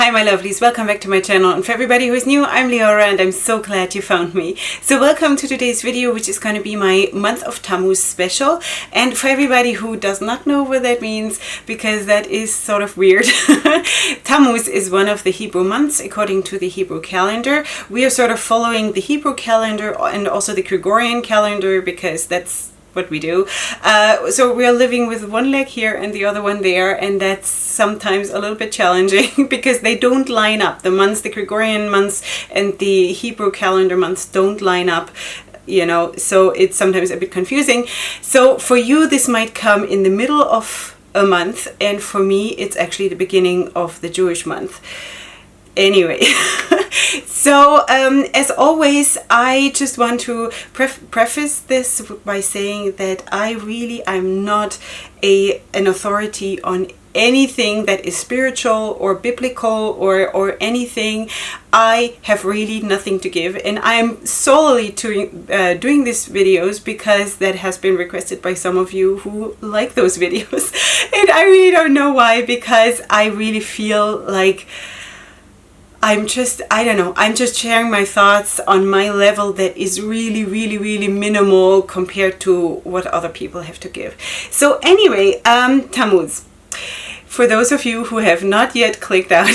Hi my lovelies, welcome back to my channel, and for everybody who is new, I'm Leorah and I'm so glad you found me. So welcome to today's video, which is going to be my month of Tammuz special. And for everybody who does not know what that means, because that is sort of weird, Tammuz is one of the Hebrew months according to the Hebrew calendar. We are sort of following the Hebrew calendar and also the Gregorian calendar because that's what we do. So we are living with one leg here and the other one there, and that's sometimes a little bit challenging because they don't line up. The months, the Gregorian months and the Hebrew calendar months don't line up, you know, so it's sometimes a bit confusing. So for you this might come in the middle of a month, and for me it's actually the beginning of the Jewish month. Anyway, so as always, I just want to preface this by saying that I'm not an authority on anything that is spiritual or biblical or anything. I have really nothing to give, and I'm solely doing these videos because that has been requested by some of you who like those videos. And I really don't know why, because I really feel like I'm just sharing my thoughts on my level that is really minimal compared to what other people have to give. So anyway, Tammuz. For those of you who have not yet clicked out,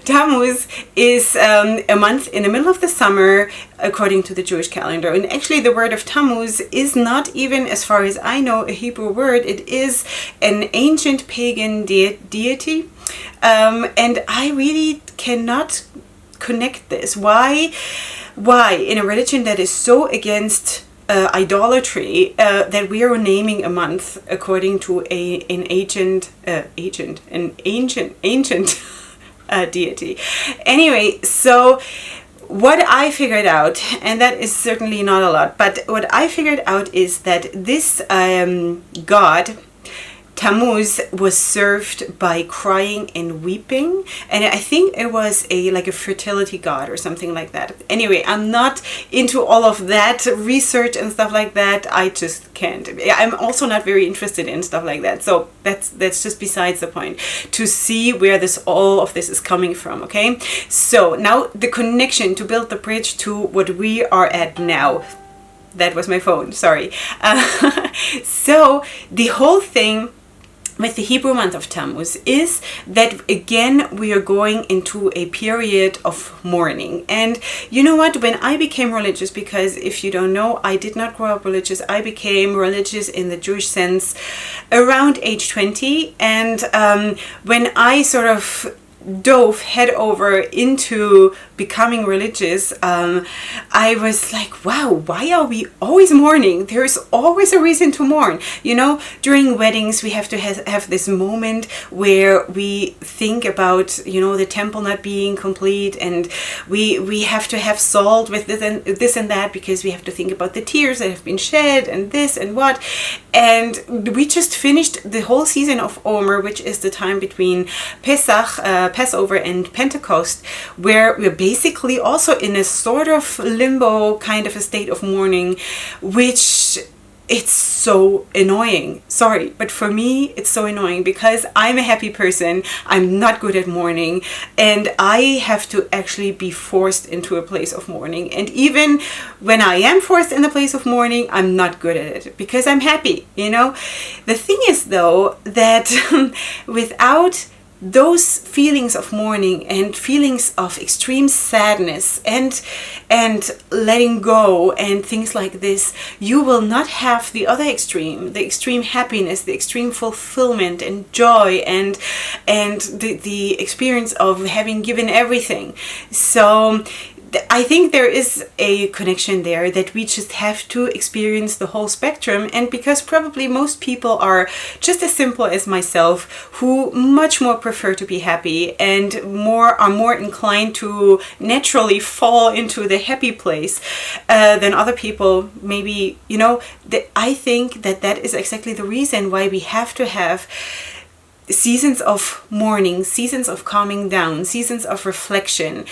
Tammuz is a month in the middle of the summer according to the Jewish calendar. And actually the word of Tammuz is not even, as far as I know, a Hebrew word. It is an ancient pagan deity. And I really cannot connect this. Why in a religion that is so against idolatry that we are naming a month according to an ancient deity. Anyway, so what I figured out, and that is certainly not a lot, but what I figured out is that this god Tammuz was served by crying and weeping, and I think it was like a fertility god or something like that. Anyway, I'm not into all of that research and stuff like that. I just can't. I'm also not very interested in stuff like that. So that's just besides the point. To see where all of this is coming from. Okay. So now the connection, to build the bridge to what we are at now. That was my phone. Sorry. So the whole thing with the Hebrew month of Tammuz is that, again, we are going into a period of mourning. And you know what, when I became religious, because if you don't know, I did not grow up religious, I became religious in the Jewish sense around age 20. And when I sort of dove head over into becoming religious, I was like, wow, why are we always mourning? There's always a reason to mourn. You know, during weddings we have to have this moment where we think about, you know, the temple not being complete, and we have to have salt with this and that, because we have to think about the tears that have been shed and this and what. And we just finished the whole season of Omer, which is the time between Passover and Pentecost, where we're basically also in a sort of limbo kind of a state of mourning, which it's so annoying. Sorry, but for me it's so annoying because I'm a happy person. I'm not good at mourning, and I have to actually be forced into a place of mourning. And even when I am forced in the place of mourning, I'm not good at it because I'm happy, you know. The thing is though that without those feelings of mourning and feelings of extreme sadness and letting go and things like this, you will not have the other extreme, the extreme happiness, the extreme fulfillment and joy and the experience of having given everything. So I think there is a connection there, that we just have to experience the whole spectrum. And because probably most people are just as simple as myself, who much more prefer to be happy and are more inclined to naturally fall into the happy place than other people, maybe, you know, I think that is exactly the reason why we have to have seasons of mourning, seasons of calming down, seasons of reflection.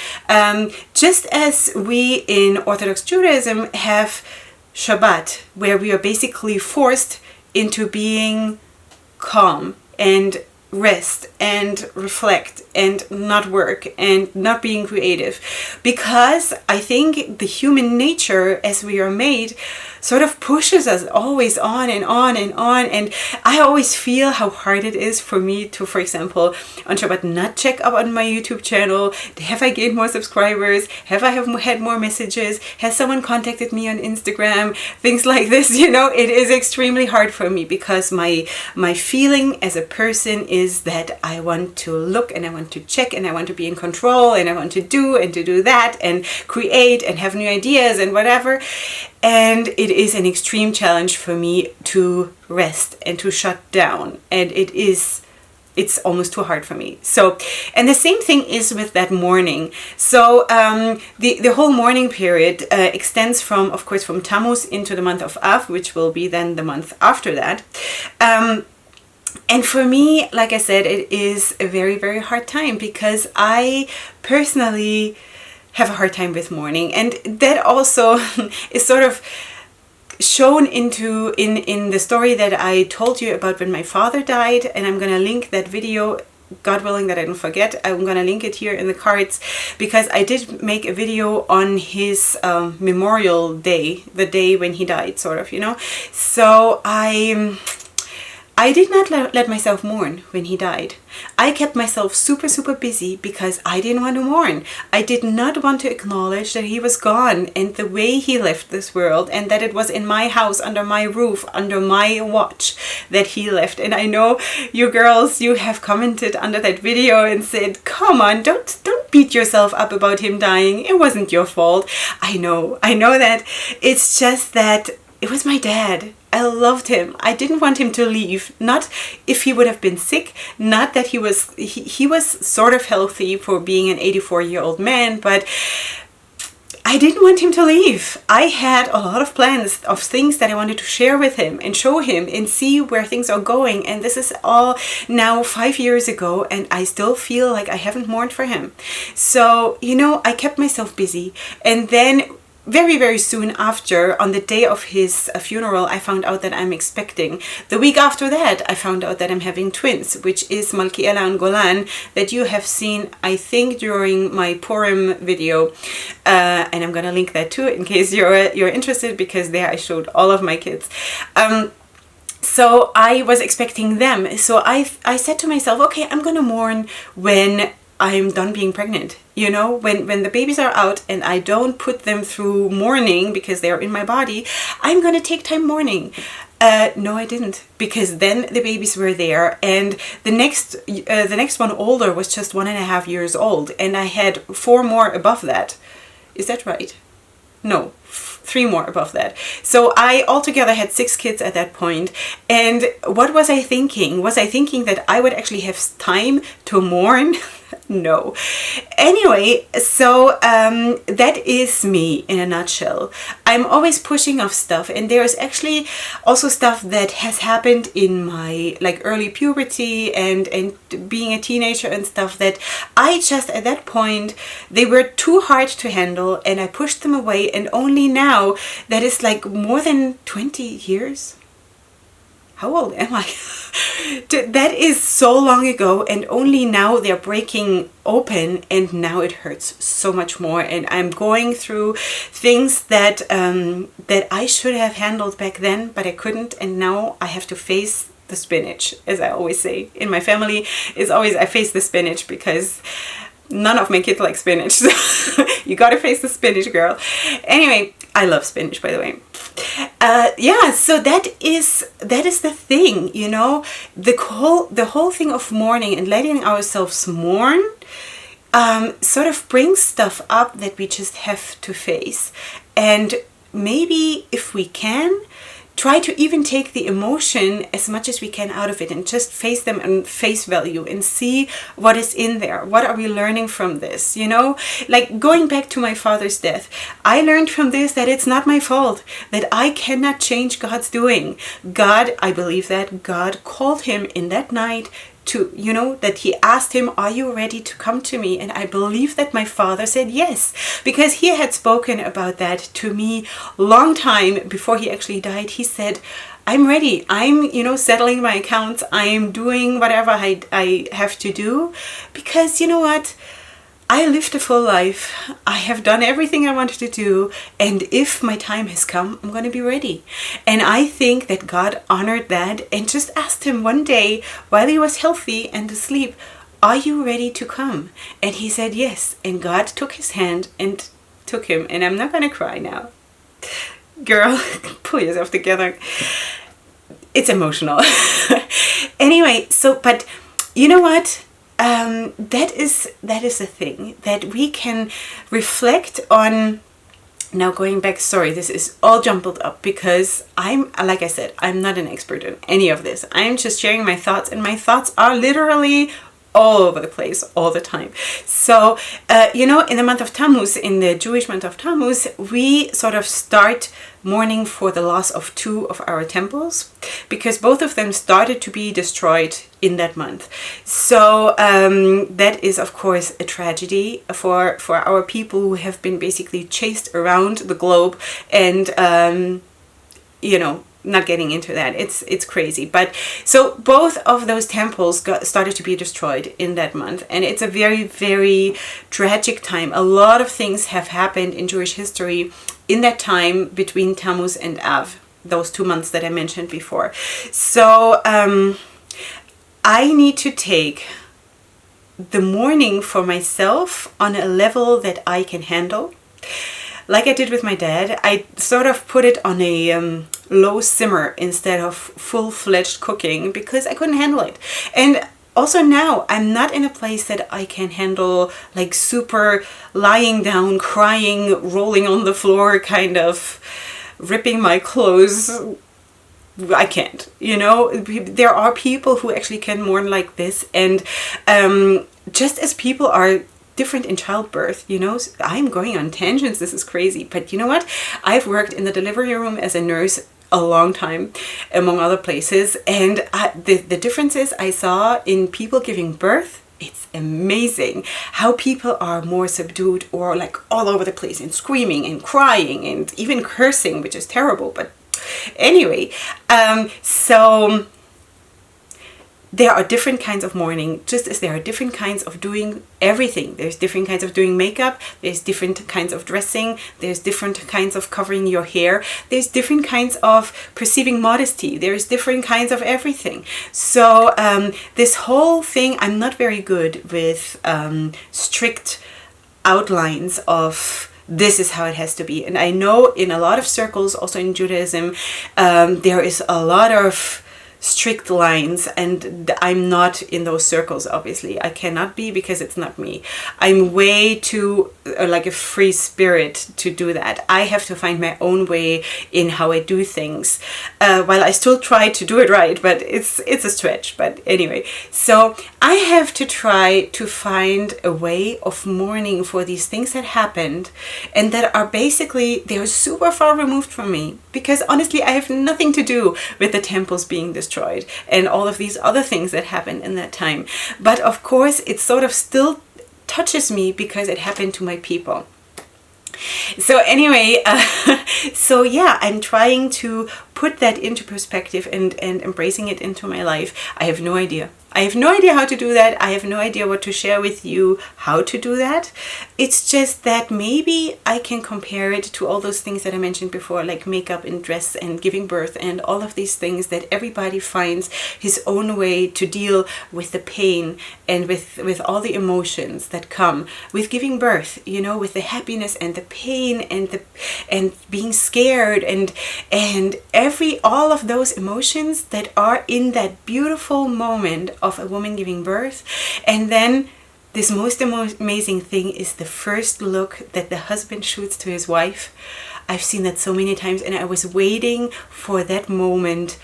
Just as we in Orthodox Judaism have Shabbat, where we are basically forced into being calm and rest and reflect and not work and not being creative, because I think the human nature as we are made sort of pushes us always on and on and on. And I always feel how hard it is for me to, for example, on Shabbat not check up on my YouTube channel. Have I gained more subscribers? Have I had more messages? Has someone contacted me on Instagram? Things like this, it is extremely hard for me, because my feeling as a person is that I want to look and I want to check and I want to be in control and I want to do that and create and have new ideas and whatever. And it is an extreme challenge for me to rest and to shut down. And it's almost too hard for me. So, and the same thing is with that mourning. So the whole mourning period extends from, of course, from Tammuz into the month of Av, which will be then the month after that. And for me, like I said, it is a very, very hard time, because I personally have a hard time with mourning. And that also is sort of shown in the story that I told you about when my father died. And I'm going to link that video, God willing that I don't forget. I'm going to link it here in the cards, because I did make a video on his memorial day, the day when he died, sort of, So I did not let myself mourn when he died. I kept myself super, super busy because I didn't want to mourn. I did not want to acknowledge that he was gone and the way he left this world, and that it was in my house, under my roof, under my watch that he left. And I know you girls, you have commented under that video and said, come on, don't beat yourself up about him dying. It wasn't your fault. I know that. It's just that it was my dad. I loved him. I didn't want him to leave. Not if he would have been sick. Not that he was sort of healthy for being an 84-year-old man, but I didn't want him to leave. I had a lot of plans of things that I wanted to share with him and show him and see where things are going. And this is all now 5 years ago, and I still feel like I haven't mourned for him. So, I kept myself busy. And then very, very soon after, on the day of his funeral, I found out that I'm expecting. The week after that, I found out that I'm having twins, which is Micellar and Golan, that you have seen, I think, during my Purim video. And I'm going to link that too in case you're interested, because there I showed all of my kids. So I was expecting them. So I said to myself, okay, I'm going to mourn when I'm done being pregnant. When the babies are out and I don't put them through mourning because they are in my body, I'm going to take time mourning. No, I didn't, because then the babies were there, and the next one older was just 1.5 years old, and I had 4 more above that. Is that right? No, 3 more above that. So I altogether had 6 kids at that point. And what was I thinking? Was I thinking that I would actually have time to mourn? No. Anyway, so that is me in a nutshell. I'm always pushing off stuff, and there's actually also stuff that has happened in my early puberty and being a teenager and stuff that I just at that point, they were too hard to handle, and I pushed them away. And only now, that is more than 20 years. How old am I? That is so long ago, and only now they're breaking open, and now it hurts so much more. And I'm going through things that that I should have handled back then, but I couldn't, and now I have to face the spinach, as I always say. In my family, is always I face the spinach, because none of my kids like spinach. So you gotta face the spinach, girl. Anyway, I love spinach, by the way. Yeah, so that is the thing, the whole thing of mourning and letting ourselves mourn sort of brings stuff up that we just have to face. And maybe if we can, try to even take the emotion as much as we can out of it and just face them on face value and see what is in there. What are we learning from this? Going back to my father's death, I learned from this that it's not my fault, that I cannot change God's doing. God, I believe that God called him in that night to, you know, that he asked him, are you ready to come to me? And I believe that my father said yes, because he had spoken about that to me long time before he actually died. He said, I'm ready. I'm, you know, settling my accounts. I'm doing whatever I have to do, because you know what? I lived a full life. I have done everything I wanted to do. And if my time has come, I'm going to be ready. And I think that God honored that and just asked him one day while he was healthy and asleep, are you ready to come? And he said yes. And God took his hand and took him. And I'm not going to cry now. Girl, pull yourself together. It's emotional. Anyway, so, but you know what? That is a thing that we can reflect on. Now going back, sorry, this is all jumbled up because like I said, I'm not an expert in any of this. I'm just sharing my thoughts, and my thoughts are literally all over the place all the time. So, you know, in the month of Tammuz, in the Jewish month of Tammuz, we sort of start mourning for the loss of 2 of our temples, because both of them started to be destroyed in that month. So that is, of course, a tragedy for our people who have been basically chased around the globe, and, you know, not getting into that. It's crazy. But so both of those temples started to be destroyed in that month. And it's a very, very tragic time. A lot of things have happened in Jewish history in that time between Tammuz and Av, those 2 months that I mentioned before. So I need to take the mourning for myself on a level that I can handle. Like I did with my dad, I sort of put it on a low simmer instead of full-fledged cooking, because I couldn't handle it. And also now I'm not in a place that I can handle like super lying down, crying, rolling on the floor, kind of ripping my clothes. I can't, you know. There are people who actually can mourn like this, and just as people are different in childbirth, you know. I'm going on tangents, this is crazy, but you know what? I've worked in the delivery room as a nurse a long time, among other places, and the differences I saw in people giving birth, it's amazing how people are more subdued, or like all over the place and screaming and crying and even cursing, which is terrible. But anyway, so there are different kinds of mourning, just as there are different kinds of doing everything. There's different kinds of doing makeup, there's different kinds of dressing, there's different kinds of covering your hair, there's different kinds of perceiving modesty, there's different kinds of everything. So this whole thing, I'm not very good with strict outlines of this is how it has to be. And I know in a lot of circles, also in Judaism, there is a lot of strict lines, and I'm not in those circles. Obviously I cannot be, because it's not me. I'm way too like a free spirit to do that. I have to find my own way in how I do things, while I still try to do it right, but it's a stretch. But anyway, so I have to try to find a way of mourning for these things that happened, and that are basically, they're super far removed from me, because honestly I have nothing to do with the temples being destroyed and all of these other things that happened in that time. But of course it sort of still touches me because it happened to my people. So anyway, so yeah, I'm trying to put that into perspective and embracing it into my life. I have no idea. I have no idea how to do that. I have no idea what to share with you how to do that. It's just that maybe I can compare it to all those things that I mentioned before, like makeup and dress and giving birth and all of these things, that everybody finds his own way to deal with the pain and with all the emotions that come with giving birth, you know, with the happiness and the pain and being scared and all of those emotions that are in that beautiful moment of a woman giving birth. And then this most amazing thing is the first look that the husband shoots to his wife. I've seen that so many times, and I was waiting for that moment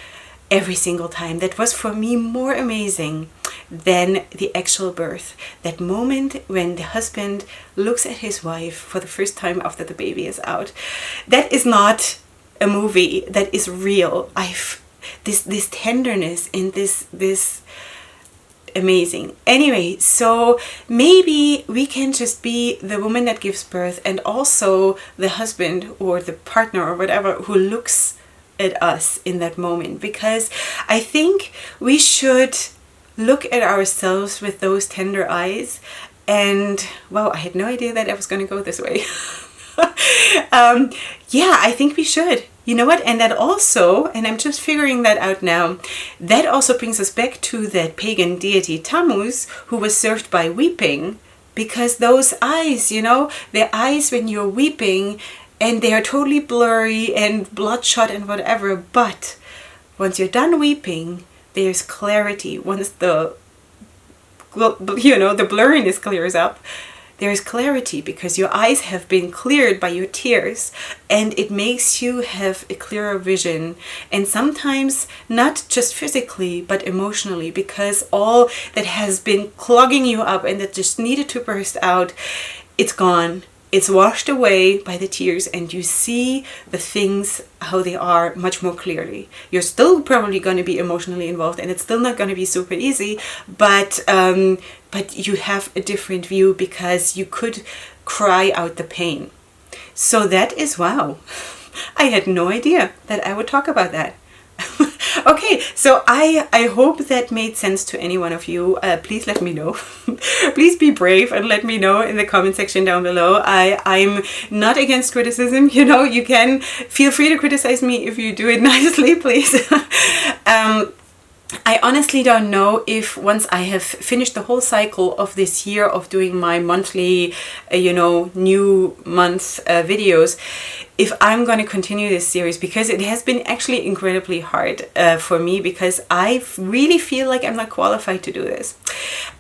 every single time. That was for me more amazing than the actual birth. That moment when the husband looks at his wife for the first time after the baby is out. That is not a movie, that is real. This tenderness and this amazing. Anyway, so maybe we can just be the woman that gives birth and also the husband or the partner or whatever who looks at us in that moment, because I think we should look at ourselves with those tender eyes. And wow, I had no idea that I was going to go this way. Yeah, I think we should. You know what? And that also, and I'm just figuring that out now, that also brings us back to that pagan deity Tammuz, who was served by weeping, because those eyes, you know, the eyes when you're weeping, and they are totally blurry and bloodshot and whatever, but once you're done weeping, there's clarity. Once the, you know, the blurriness clears up, there's clarity because your eyes have been cleared by your tears, and it makes you have a clearer vision. And sometimes not just physically, but emotionally, because all that has been clogging you up and that just needed to burst out, it's gone. It's washed away by the tears, and you see the things how they are much more clearly. You're still probably going to be emotionally involved, and it's still not going to be super easy, but you have a different view because you could cry out the pain. So that is wow. I had no idea that I would talk about that. Okay, so I hope that made sense to any one of you. Please let me know. Please be brave and let me know in the comment section down below. I'm not against criticism. You know, you can feel free to criticize me if you do it nicely, please. I honestly don't know if once I have finished the whole cycle of this year of doing my monthly, you know, new month videos, if I'm going to continue this series, because it has been actually incredibly hard for me, because I really feel like I'm not qualified to do this.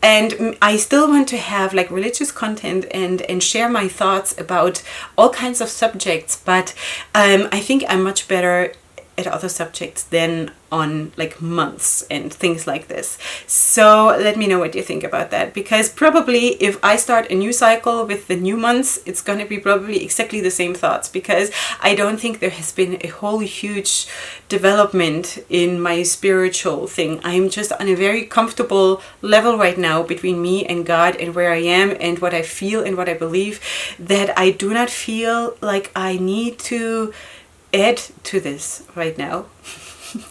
And I still want to have like religious content and share my thoughts about all kinds of subjects, but I think I'm much better at other subjects than on like months and things like this. So let me know what you think about that, because probably if I start a new cycle with the new months, it's going to be probably exactly the same thoughts, because I don't think there has been a whole huge development in my spiritual thing. I'm just on a very comfortable level right now between me and God and where I am and what I feel and what I believe, that I do not feel like I need to add to this right now.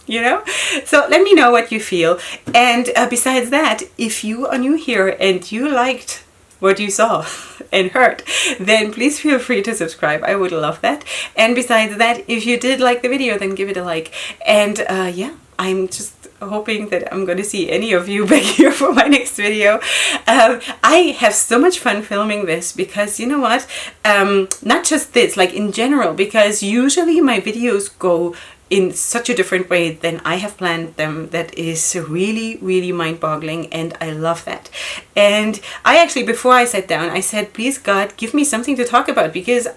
You know, so let me know what you feel. And besides that, if you are new here and you liked what you saw and heard, then please feel free to subscribe. I would love that. And besides that, if you did like the video, then give it a like. And yeah, I'm just hoping that I'm going to see any of you back here for my next video. I have so much fun filming this, because you know what, not just this, like in general, because usually my videos go in such a different way than I have planned them, that is really, really mind-boggling, and I love that. And I actually, before I sat down, I said, please God, give me something to talk about, because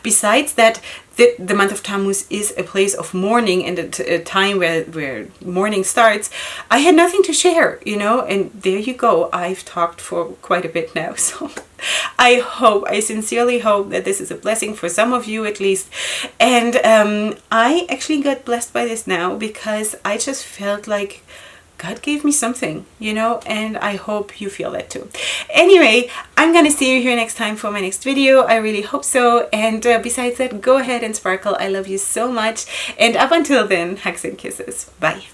besides that, the month of Tammuz is a place of mourning and a time where mourning starts, I had nothing to share, you know, and there you go. I've talked for quite a bit now, so I sincerely hope that this is a blessing for some of you at least. And I actually got blessed by this now, because I just felt like God gave me something, you know, and I hope you feel that too. Anyway, I'm gonna see you here next time for my next video. I really hope so. And besides that, go ahead and sparkle. I love you so much. And up until then, hugs and kisses. Bye.